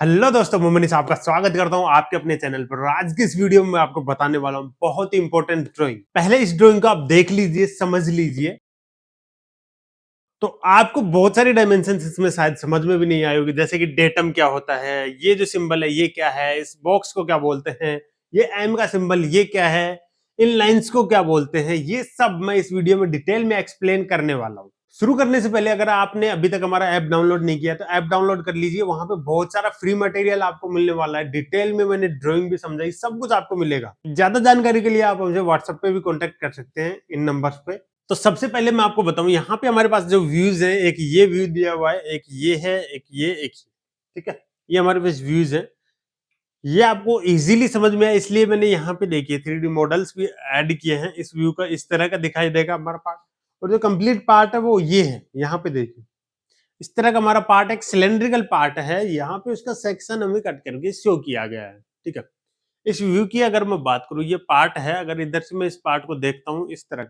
Hello दोस्तों, मैं मनीष आपका स्वागत करता हूं आपके अपने चैनल पर। और आज की इस वीडियो में मैं आपको बताने वाला हूं बहुत ही इंपॉर्टेंट ड्राइंग। पहले इस ड्राइंग को आप देख लीजिए, समझ लीजिए। तो आपको बहुत सारी डायमेंशन इसमें शायद समझ में भी नहीं आई होगी, जैसे कि डेटम क्या होता है, ये जो सिंबल है ये क्या है, इस बॉक्स को क्या बोलते हैं, ये एम का सिंबल ये क्या है, इन लाइंस को क्या बोलते हैं, ये सब मैं इस वीडियो में डिटेल में एक्सप्लेन करने वाला हूं। शुरू करने से पहले अगर आपने अभी तक हमारा ऐप डाउनलोड नहीं किया तो ऐप डाउनलोड कर लीजिए। वहां पे बहुत सारा फ्री मटेरियल आपको मिलने वाला है। डिटेल में मैंने ड्राइंग भी समझाई, सब कुछ आपको मिलेगा। ज्यादा जानकारी के लिए आप मुझे व्हाट्सएप पे भी कांटेक्ट कर सकते हैं इन नंबर्स पे। तो सबसे पहले मैं आपको बताऊं, यहाँ पे हमारे पास जो व्यूज है, एक ये व्यू दिया हुआ है, एक ये है, एक ये, एक ये। ठीक है, ये हमारे पास व्यूज है। ये आपको इजीली समझ में आया इसलिए मैंने यहाँ पे देखिए 3D मॉडल्स भी ऐड किए हैं। इस व्यू का इस तरह का दिखाई देगा हमारा पार्ट, और जो कंप्लीट पार्ट है वो ये है। यहाँ पे देखिए इस तरह का हमारा पार्ट एक सिलेंड्रिकल पार्ट है। यहाँ पे उसका सेक्शन हमें कट करके शो किया गया है। ठीक है, इस व्यू की अगर मैं बात करूं, ये पार्ट है। अगर इधर से मैं इस पार्ट को देखता हूं इस तरह,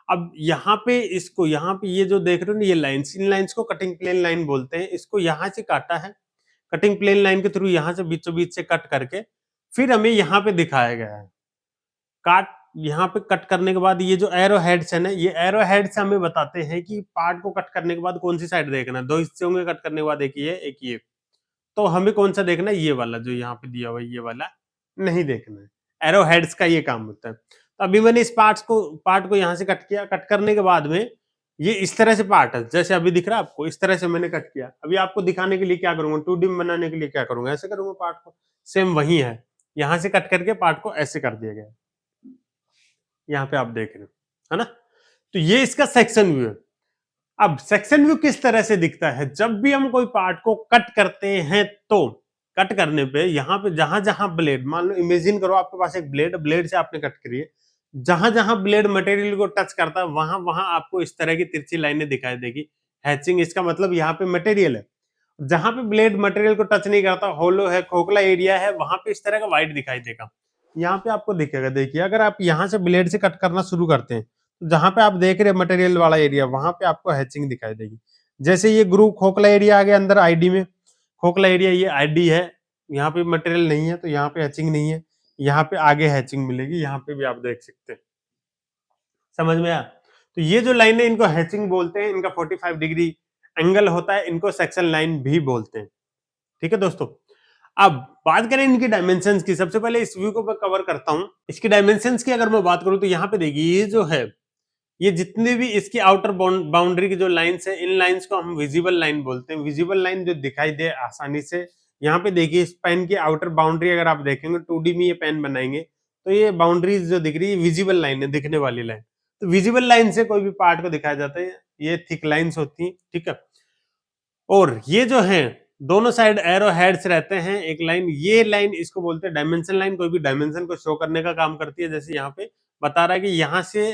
अब यहाँ पे इसको, यहाँ पे ये जो देख रहे हो ना, ये लाइंस, इन लाइंस को कटिंग प्लेन लाइन बोलते हैं। इसको यहाँ से काटा है, कटिंग प्लेन लाइन के थ्रू यहाँ से बीचों बीच से कट करके फिर हमें यहाँ पे दिखाया गया है। काट, यहाँ पे कट करने के बाद ये जो एरो हेड्स है ना, ये एरो हेड्स हमें बताते हैं कि पार्ट को कट करने के बाद कौन सी साइड देखना है। दो हिस्से होंगे कट करने के बाद, एक ये एक ये। तो हमें कौन सा देखना है, ये वाला जो यहाँ पे दिया हुआ है, ये वाला नहीं देखना है। एरो हेड्स का ये काम होता है। तो अभी मैंने इस पार्ट को यहाँ से कट किया। कट करने के बाद में ये इस तरह से पार्ट है, जैसे अभी दिख रहा है आपको, इस तरह से मैंने कट किया। अभी आपको दिखाने के लिए क्या करूंगा, 2D में बनाने के लिए क्या करूंगा, ऐसे करूंगा पार्ट को। सेम वही है, यहाँ से कट करके पार्ट को ऐसे कर दिया गया। यहाँ पे आप देख रहे हो, है ना। तो ये इसका सेक्शन व्यू है। अब सेक्शन व्यू किस तरह से दिखता है, जब भी हम कोई पार्ट को कट करते हैं तो कट करने पे यहाँ पे जहां जहां ब्लेड, मान लो इमेजिन करो आपके पास एक ब्लेड, ब्लेड से आपने कट करी है, जहां जहां ब्लेड मटेरियल को टच करता है वहां वहां आपको इस तरह की तिरछी लाइनें दिखाई देगी। हैचिंग, इसका मतलब यहाँ पे मटेरियल है। जहां पे ब्लेड मटेरियल को टच नहीं करता, होलो है, खोखला एरिया है, वहां पे इस तरह का व्हाइट दिखाई देगा। यहाँ पे आपको दिखेगा। देखिए अगर आप यहाँ से ब्लेड से कट करना शुरू करते हैं तो जहां पे आप देख रहे हैं मटेरियल वाला एरिया, वहां पे आपको हैचिंग दिखाई देगी। जैसे ये ग्रुप खोखला एरिया आ गया अंदर आईडी में, खोखला एरिया ये आईडी है, यहाँ पे मटेरियल नहीं है तो यहाँ पे हैचिंग नहीं है। यहाँ पे आगे हैचिंग मिलेगी, यहाँ पे भी आप देख सकते हैं। समझ में आया। तो ये जो लाइन है इनको हैचिंग बोलते हैं। इनका 45 डिग्री एंगल होता है, इनको सेक्शन लाइन भी बोलते हैं। ठीक है दोस्तों, अब बात करें इनकी डायमेंशंस की। सबसे पहले इस व्यू को मैं कवर करता हूं। इसकी डायमेंशंस की अगर मैं बात करूं तो यहाँ पे देखिए, ये जो है, ये जितने भी इसकी आउटर बाउंड्री की जो लाइंस है, इन लाइंस को हम विजिबल लाइन बोलते हैं। विजिबल लाइन जो दिखाई दे आसानी से। यहाँ पे देखिए इस पेन की आउटर बाउंड्री अगर आप देखेंगे, 2D में ये पेन बनाएंगे तो ये बाउंड्रीज जो दिख रही है विजिबल लाइन है, दिखने वाली लाइन। तो विजिबल लाइन से कोई भी पार्ट को दिखाया जाता है। ये थिक लाइन्स होती है। ठीक है, और ये जो है दोनों साइड एरो हेड्स रहते हैं। एक लाइन, ये लाइन इसको बोलते हैं डायमेंशन लाइन। कोई भी डायमेंशन को शो करने का काम करती है। जैसे यहाँ पे बता रहा है कि यहाँ से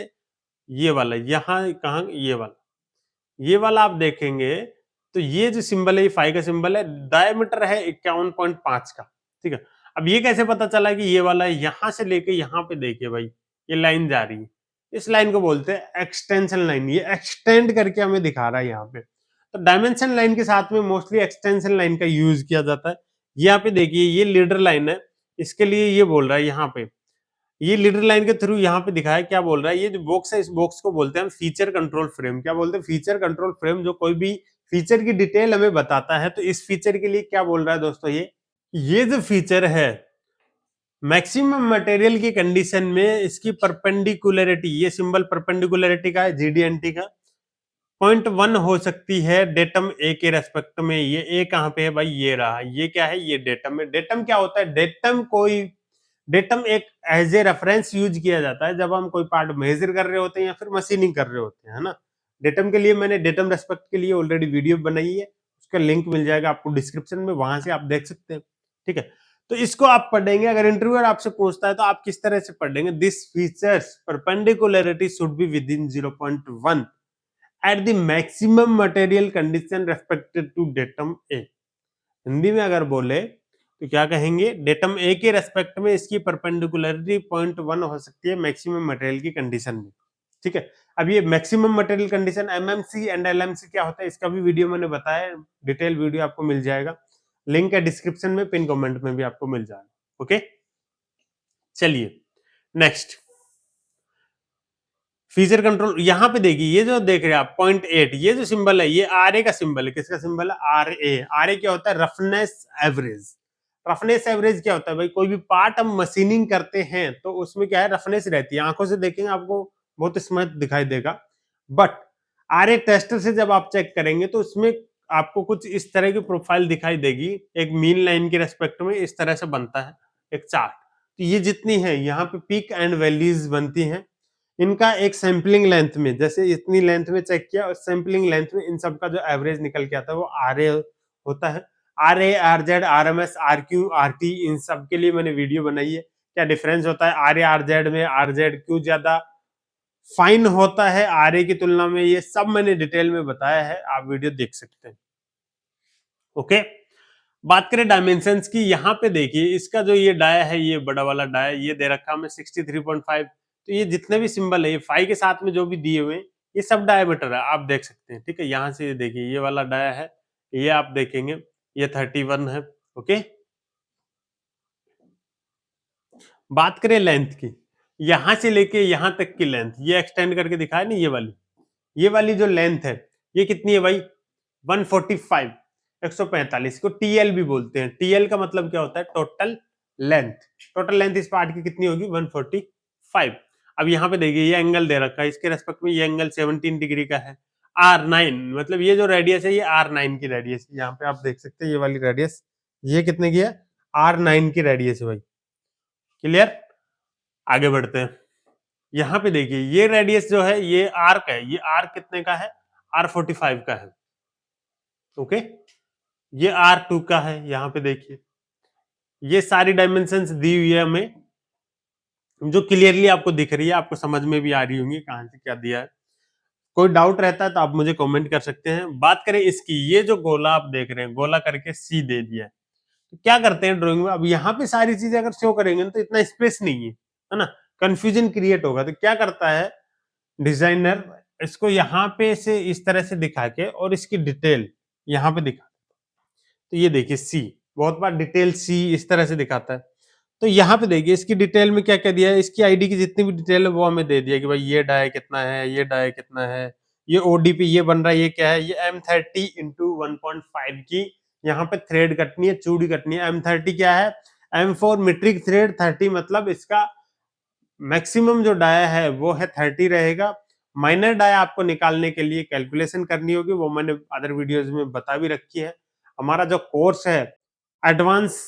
ये वाला, यहाँ कहाँ, ये वाला आप देखेंगे तो ये जो सिंबल है, ये फाई का सिंबल है, डायमीटर है 51.5 का। ठीक है, अब ये कैसे पता चला कि ये वाला है, यहाँ से लेके यहाँ पे देखिए भाई, ये लाइन जा रही है। इस लाइन को बोलते हैं एक्सटेंशन लाइन। ये एक्सटेंड करके हमें दिखा रहा है यहाँ पे। तो डायमेंशन लाइन के साथ में मोस्टली एक्सटेंशन लाइन का यूज किया जाता है। यहाँ पे देखिए ये लीडर लाइन है, इसके लिए ये बोल रहा है यहाँ पे, ये लीडर लाइन के थ्रू यहाँ पे दिखाया क्या बोल रहा है। ये जो बॉक्स है, इस बॉक्स को बोलते हैं हम फीचर कंट्रोल फ्रेम। क्या बोलते हैं, फीचर कंट्रोल फ्रेम। जो कोई भी फीचर की डिटेल हमें बताता है, तो इस फीचर के लिए क्या बोल रहा है दोस्तों, ये जो फीचर है, मैक्सिमम मटेरियल की कंडीशन में इसकी परपेंडिकुलरिटी, ये सिंबल परपेंडिकुलरिटी का है, जीडीएनटी का, 0.1 हो सकती है डेटम ए के रेस्पेक्ट में। ये ए कहाँ पे है भाई, ये रहा। ये क्या है, ये डेटम है। डेटम क्या होता है, डेटम एक एज ए रेफरेंस यूज किया जाता है जब हम कोई पार्ट मेजर कर रहे होते हैं या फिर मशीनिंग कर रहे होते हैं, है ना। डेटम के लिए मैंने डेटम रेस्पेक्ट के लिए ऑलरेडी वीडियो बनाई है, उसका लिंक मिल जाएगा आपको डिस्क्रिप्शन में, वहां से आप देख सकते हैं। ठीक है, तो इसको आप पढ़ेंगे। अगर इंटरव्यूअर आपसे पूछता है तो आप किस तरह से पढ़ेंगे, this features perpendicularity should be within 0.1 at the maximum material condition respected to datum A. Hindi में अगर बोले तो क्या कहेंगे, डेटम ए के रेस्पेक्ट में इसकी परपेंडिकुलरिटी 0.1 हो सकती है मैक्सिमम मटेरियल की कंडीशन में। ठीक है, अब ये maximum material condition, MMC and LMC क्या होता है, इसका भी वीडियो मैंने बताया, डिटेल वीडियो आपको मिल जाएगा। लिंक है डिस्क्रिप्शन में, पिन कमेंट में भी आपको मिल जाएगा। ओके, चलिए नेक्स्ट, फीचर कंट्रोल। यहां पे देखिए, ये जो देख रहे हैं आप .8, ये जो सिंबल है ये आर ए का सिंबल है। किसका सिंबल है? R A. आर ए क्या होता है? Roughness average. रफनेस एवरेज क्या होता है भाई? कोई भी पार्ट हम मशीनिंग करते हैं तो उसमें क्या है? रफनेस रहती है। आंखों से देखेंगे आपको बहुत स्मूथ दिखाई देगा, बट आर ए टेस्टर से जब आप चेक करेंगे तो उसमें आपको कुछ इस तरह की प्रोफाइल दिखाई देगी। एक मीन लाइन के रेस्पेक्ट में इस तरह से बनता है एक चार्ट। तो ये जितनी है यहाँ पे पीक एंड वैल्यूज बनती हैं, इनका एक सैंपलिंग लेंथ में, जैसे इतनी लेंथ में चेक किया और सैंपलिंग लेंथ में इन सब का जो एवरेज निकल के आता है वो आर ए होता है। R A, R Z, R M S, R Q, R T, इन सब के लिए मैंने वीडियो बनाई है। क्या डिफरेंस होता है आर ए आर जेड में? आर जेड क्यों ज्यादा फाइन होता है आर ए की तुलना में, ये सब मैंने डिटेल में बताया है, आप वीडियो देख सकते हैं। ओके, बात करें डायमेंशंस की, यहाँ पे देखिए इसका जो ये डाया है, ये बड़ा वाला डाया ये दे रखा हमें 63.5। तो ये जितने भी सिंबल है ये 5 के साथ में जो भी दिए हुए हैं ये सब डायमीटर है, आप देख सकते हैं। ठीक है, यहाँ से देखिए ये वाला डाया है, ये आप देखेंगे ये 31 है। ओके, बात करें लेंथ की, यहां से लेके यहां तक की लेंथ ये एक्सटेंड करके दिखाया नहीं, ये वाली जो लेंथ है ये कितनी है भाई? 145, 145 को टीएल भी बोलते हैं। टीएल का मतलब क्या होता है? Total length. टोटल लेंथ इस पार्ट की कितनी होगी? 145। अब यहाँ पे देखिए ये एंगल दे रखा है, इसके रेस्पेक्ट में ये एंगल 17 डिग्री का है। R9 मतलब ये जो रेडियस है ये R9 की रेडियस है। यहाँ पे आप देख सकते हैं ये वाली रेडियस, ये कितने की है? R9 की रेडियस है भाई। क्लियर, आगे बढ़ते हैं। यहाँ पे देखिए ये रेडियस जो है ये आर्क है, ये आर्क कितने का है? R45 का है। ओके, ये R2 का है। यहाँ पे देखिए ये सारी डायमेंशंस दी हुई है हमें, जो क्लियरली आपको दिख रही है, आपको समझ में भी आ रही होंगी कहां से क्या दिया है। कोई डाउट रहता है तो आप मुझे कमेंट कर सकते हैं। बात करें इसकी, ये जो गोला आप देख रहे हैं, गोला करके सी दे दिया है। तो क्या करते हैं ड्राइंग में, अब यहाँ पे सारी चीजें अगर शो करेंगे तो इतना स्पेस नहीं है ना, कंफ्यूजन क्रिएट होगा। तो क्या करता है डिजाइनर, इसको यहाँ पे से इस तरह से दिखा के और इसकी डिटेल यहाँ पे दिखा। तो ये देखिए सी, बहुत बार डिटेल सी इस तरह से दिखाता है। तो यहाँ पे देखिए इसकी डिटेल में क्या क्या दिया है, इसकी आईडी की जितनी भी डिटेल है वो हमें दे दिया कि भाई ये डाय कितना है, ये डाय कितना है, ये ओडीपी ये बन रहा है, ये क्या है, ये M30 इंटू 1.5 की यहाँ पे थ्रेड कटनी है, चूड़ी कटनी है। M30 क्या है? M4 मीट्रिक थ्रेड, 30 मतलब इसका मैक्सिमम जो डाया है वो है 30 रहेगा। माइनर डाया आपको निकालने के लिए कैलकुलेशन करनी होगी, वो मैंने अदर वीडियोस में बता भी रखी है। हमारा जो कोर्स है advance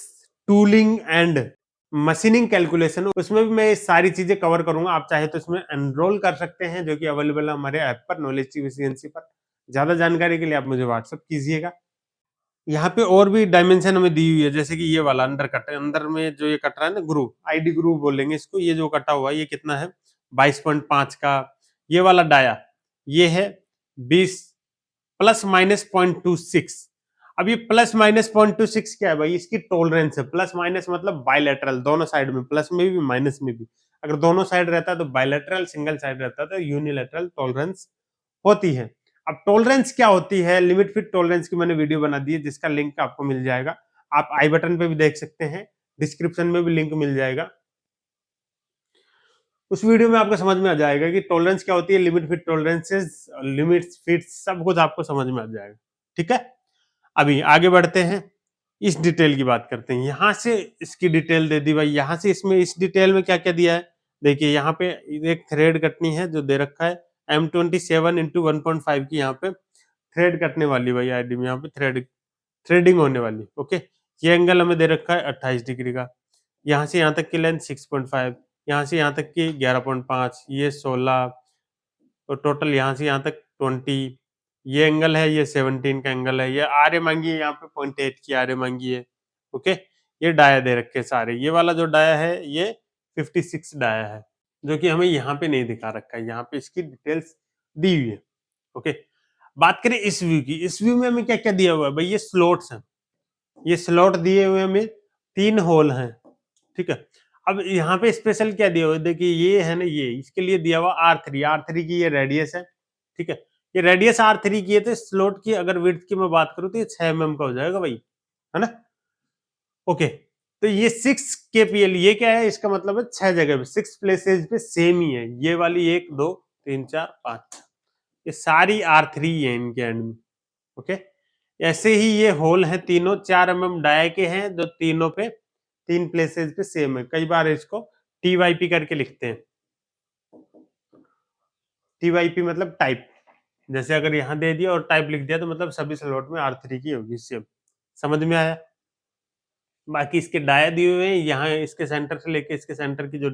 tooling and machining calculation, उसमें भी मैं ये सारी चीजें कवर करूंगा। आप चाहे तो इसमें एनरोल कर सकते हैं, जो कि अवेलेबल है हमारे ऐप पर, नॉलेज एफिशिएंसी पर। ज्यादा जानकारी के लिए आप मुझे व्हाट्सएप कीजिएगा। यहाँ पे और भी डायमेंशन हमें दी हुई है, जैसे कि ये वाला अंदर कट है, अंदर में जो ये कट रहा है ना ग्रूव, आईडी ग्रूव बोलेंगे इसको, ये जो कटा हुआ है ये कितना है? 22.5 का। ये वाला डाया ये है 20 प्लस माइनस 0.26। अब ये प्लस माइनस 0.26 क्या है भाई? इसकी टॉलरेंस है। प्लस माइनस मतलब बायलैटरल, दोनों साइड में, प्लस में भी माइनस में भी। अगर दोनों साइड रहता है तो बायलैटरल, सिंगल साइड रहता है तो यूनिलैटरल टॉलरेंस होती है। अब टॉलरेंस क्या होती है? लिमिट फिट टॉलरेंस की मैंने वीडियो बना दी है, जिसका लिंक आपको मिल जाएगा। आप आई बटन पे भी देख सकते हैं, डिस्क्रिप्शन में भी लिंक मिल जाएगा। उस वीडियो में आपको समझ में आ जाएगा कि टॉलरेंस क्या होती है, limit fit tolerances, limits fits, सब कुछ आपको समझ में आ जाएगा। ठीक है, अभी आगे बढ़ते हैं, इस डिटेल की बात करते हैं। यहाँ से इसकी डिटेल दे दी भाई, यहाँ से इसमें इस डिटेल में क्या क्या दिया है देखिए। यहाँ पे एक थ्रेड कटनी है जो दे रखा है M27 इंटू 1.5 की, यहाँ पे थ्रेड कटने वाली भाई आईडी में, यहाँ पे थ्रेडिंग होने वाली। ओके, ये एंगल हमें दे रखा है 28 डिग्री का। यहाँ से यहाँ तक की लेंथ 6.5, यहाँ से यहाँ तक की 11.5, ये 16, तो टोटल यहाँ से यहाँ तक 20। ये एंगल है, ये 17 का एंगल है। ये आर ए मांगी है, यहाँ पे 0.8 की आर ए मांगी है। ओके, ये डाया दे रखे सारे। ये वाला जो डाया है ये 56 डाया है, जो कि हमें यहाँ पे नहीं दिखा रखा है, यहाँ पे इसकी डिटेल्स दी हुई है। ओके, बात करें इस व्यू की, इस व्यू में हमें क्या क्या दिया हुआ है भाई? ये स्लॉट्स हैं, ये स्लॉट दिए हुए हमें 3 होल हैं। ठीक है, अब यहाँ पे स्पेशल क्या दिया हुआ है देखिए, ये है ना, ये इसके लिए दिया हुआ R3, R3 की ये रेडियस है। ठीक है, ये रेडियस R3 की है, तो स्लॉट की अगर विड्थ की मैं बात करूँ तो ये 6 mm का हो जाएगा भाई, है ना। ओके, तो ये 6 केपीएल ये क्या है, इसका मतलब है 6 जगह पे 6 प्लेसेस पे सेम ही है। ये वाली 1 2 3 4 5 ये सारी R3 है इनके एंड में। ओके, ऐसे ही ये होल है तीनों 4 mm डाया के हैं, जो तीनों पे 3 प्लेसेस पे सेम है। कई बार इसको TYP करके लिखते हैं। TYP मतलब टाइप, जैसे अगर यहाँ दे दिया और टाइप लिख दिया तो मतलब सभी स्लॉट में R3 की होगी सेम। समझ में आया? बाकी इसके डाया दिए हुए हैं, यहाँ इसके सेंटर से लेके इसके सेंटर की जो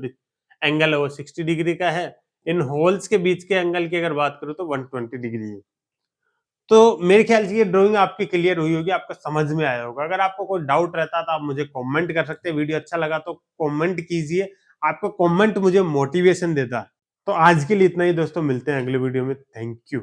एंगल है वो 60 डिग्री का है। इन होल्स के बीच के एंगल की अगर बात करूं तो 120 डिग्री है। तो मेरे ख्याल से ये ड्राइंग आपकी क्लियर हुई होगी, आपको समझ में आया होगा। अगर आपको कोई डाउट रहता तो आप मुझे कमेंट कर सकते हैं। वीडियो अच्छा लगा तो कमेंट कीजिए, आपका कमेंट मुझे मोटिवेशन देता है। तो आज के लिए इतना ही दोस्तों, मिलते हैं अगले वीडियो में। Thank you.